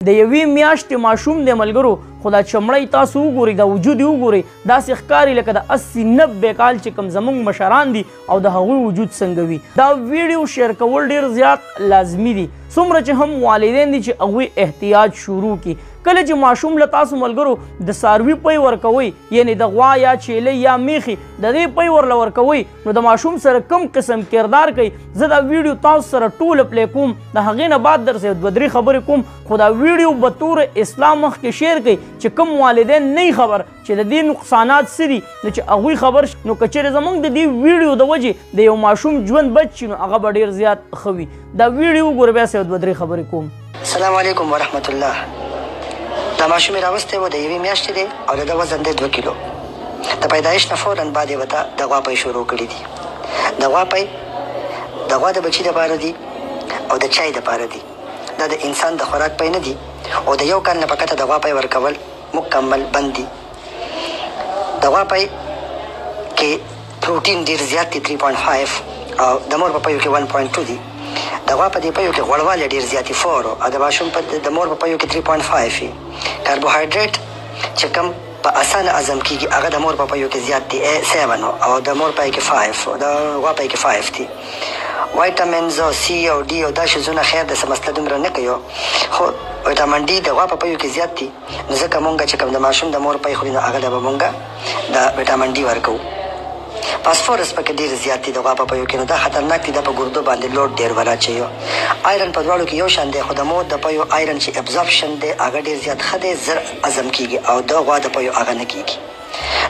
د یوې میاشتې ماشوم دی ملګرو، خو دا چمړی تاسو وګورئ، دا وجود یې وګورئ، داسې ښکاري لکه د 80-90 کال چې کوم زموږ مشران دي او د هغوی وجود څنګه وي. دا ویډیو شیر کول ډېر زیات لازمي دي، څومره چې هم والدین دي چې هغوی احتیاط شروع کړي. کله چې ماشوم له تاسو ملګرو د څاروي پی ورکوئ، یعنې د غوا یا چیلۍ یا میخې د دې پی ورله ورکوئ، نو د ماشوم سره کوم قسم کردار کوي، زه دا ویډیو تاسو سره ټوله پلی کوم، د هغې نه بعد در سره 2-3 خبرې کوم، خو دا ویډیو به طور اسلام مخکې شیر کوي چې کوم والدین نه خبر چې د دې نقصانات څه دي، نو چې هغوی خبر شي، نو که چېرې زموږ د دې ویډیو د وجې د یو ماشوم ژوند بچ شي، نو هغه به ډېر زیات ښه وي. دا ویډیو وګوره، بیا سره 2-3 خبرې کوم. السلام علیکم ورحمت الله. دا ماشوم یې راوستی و، د یوې میاشتې دی او د ده وزن دی 2 کیلو. د پیدایش نه فوراً بعد یې ورته د غوا پی شروع کړي دي. د غوا پی د غوا د بچي دپاره دي او د چای دپاره دي. دا د انسان د خوراک پی نه دي او د 1 کال نه پکته د غوا پی ورکول مکمل بند دي. د غوا پی کې پروټین ډېر زیات دي 3.5 او د مور په پیو کې 1.2 دي. د غوا په دې پیو کې غوړوالی ډېر زیات دي 4 او د ماشوم په د مور په پیو کې 3.5 وي. کاربوهایډریټ چې کوم په اسانه هضم کېږي هغه د مور په پیو کې زیات دي 7 او د مور پی کې 5 او د غوا پی کې 5 دي. وایټامینز او سی او ډي او دا شیزونه خیر د څه مسله دومره نه کوي، خو وایټامین ډي د غوا په پیو کې زیات دي، نو ځکه مونږ چې کوم د ماشوم د مور پی خوري نو هغه له به مونږ د وایټامین ډي ورکوو. فاسفورس پکې ډېر زیات دي د غوا په پیو کې، نو دا خطرناک دي، دا په ګردو باندې لوډ ډېر وراچوي. آیرن په دواړو کې یو شان دی، خو د مور د پیو آیرن چې ابزورپشن دی هغه ډېر زیات ښه دی، زر هضم کېږي او د غوا د پیو هغه نه کېږي.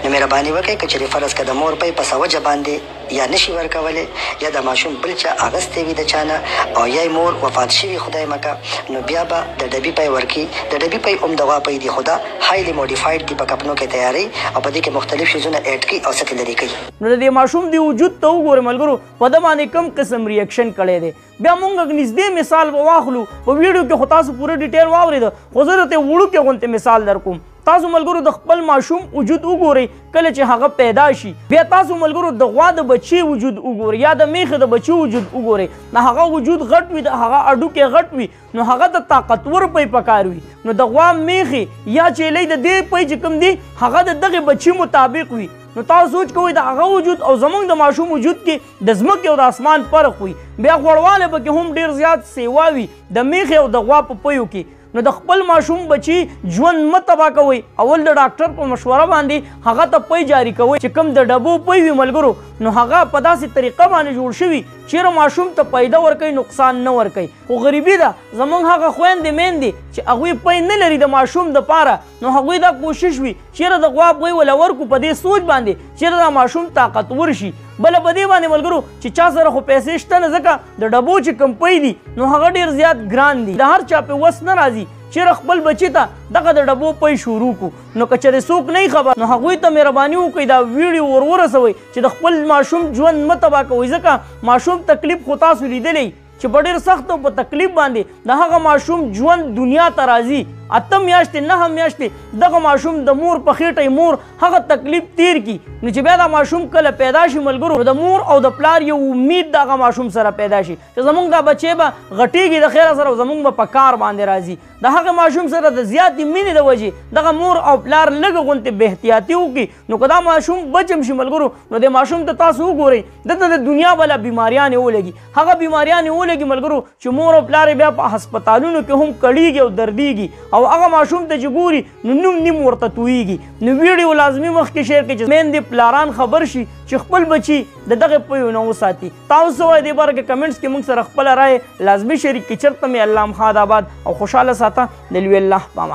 نو مهرباني وکړئ که چېرې فرض که د مور پی په څه وجه باندې یا نشي ورکولی یا د ماشوم بل چا اغوستی وي د چا نه او یا یې مور وفات شوي خدای مکه، نو بیا به د ډبي پی ورکړي. د ډبي پی هم د غوا پی دي، خو دا هایلی موډیفاید دي، په کپنو کې تیاری او په دې کې مختلف شیزونه ایډ کوي او سطحې لرې کوي. نو د دې ماشوم د وجود ته وګورئ ملګرو، په ده باندې کوم قسم ریاکشن کړی دی. بیا مونږ نږدې مثال به واخلو، په ویډیو کې خو تاسو پوره ډیټیل واورېده، خو زه درته وړوکې غوندې مثال در کوم. تاسو ملګرو د خپل ماشوم وجود وګورئ کله چې هغه پیدا شي، بیا تاسو ملګرو د غوا د بچي وجود وګورئ یا د میخې د بچي وجود وګورئ، نو هغه وجود غټ وي، د هغه هډوکې غټ وي، نو هغه د طاقتور پی پکار وي. نو د غوا میخې یا چیلۍ د دې پی چې کوم دي هغه د دغې بچي مطابق وي. نو تاسو سوچ کوئ د هغه وجود او زموږ د ماشوم وجود کې د ځمکې او د اسمان فرق وي. بیا غوړوالی پکې هم ډېر زیات سیوا وي د میخې او د غوا په پیو کې. نو د خپل ماشوم بچي ژوند مه تباه کوئ، اول د ډاکټر په مشوره باندې هغه ته پی جاري کوئ. چې کوم د ډبو پی وي ملګرو، نو هغه په داسې طریقه باندې جوړ شوي چیرې ماشوم ته پیدا ورکوي، نقصان نه ورکوي. خو غریبي ده زموږ هغه خویندې میندې چې هغوی پی نه لري د ماشوم دپاره، نو هغوی دا کوشش وي چیرې د غوا پی وله ورکو په دې سوچ باندې چیرې دا ماشوم طاقتور شي. بله په دې باندې ملګرو چې چا سره خو پیسې شته نه، ځکه د ډبو چې کوم پی دي نو هغه ډېر زیات ګران دي، د هر چا پې وس نه راځي چیرې خپل بچي ته دغه د ډبو پی شروع کړو. نو که چېرې څوک نه خبر، نو هغوی ته مهرباني وکړئ دا ویډیو ورسوئ چې د خپل ماشوم ژوند مه تباه کوئ، ځکه ماشوم تکلیف خو تاسو لیدلی چې په ډېر سخت او په تکلیف باندې د هغه ماشوم ژوند دنیا ته راځي. 8 میاشتې 9 میاشتې دغه ماشوم د مور په خېټه مور هغه تکلیف تیر کی، نو چې بیا دا ماشوم کله پیدا شي ملګرو، د مور او د پلار یو امید دغه ماشوم سره پیدا شي چې زموږ دا بچی به غټېږي د خیره سره او زموږ به په کار باندې راځي. د هغه ماشوم سره د زیاتې مینې د وجې دغه مور او پلار لږه غوندې بې احتیاطي وکړي، نو که دا ماشوم بچم شي ملګرو، نو د ماشوم ته تاسو وګورئ دلته د دنیا بله بیماریانې ولګي. هغه بیماریانې ولګي ملګرو چې مور او پلار بیا په هسپتالونو کې هم کړېږي او دردېږي، او هغه ماشوم ته چې ګوري نو نوم نیم ورته تویږي. نو ویډیو لازمي مخکې شیر کړئ چې میندې پلاران خبر شي چې خپل بچي د دغه پیو نه وساتي. تاسو څه وایئ دې باره کې کمنټس کې موږ سره خپله رایې لازمي شریک کړئ. چېرته مې الله مخاد آباد او خوشحاله ساته. د لوی الله په امان.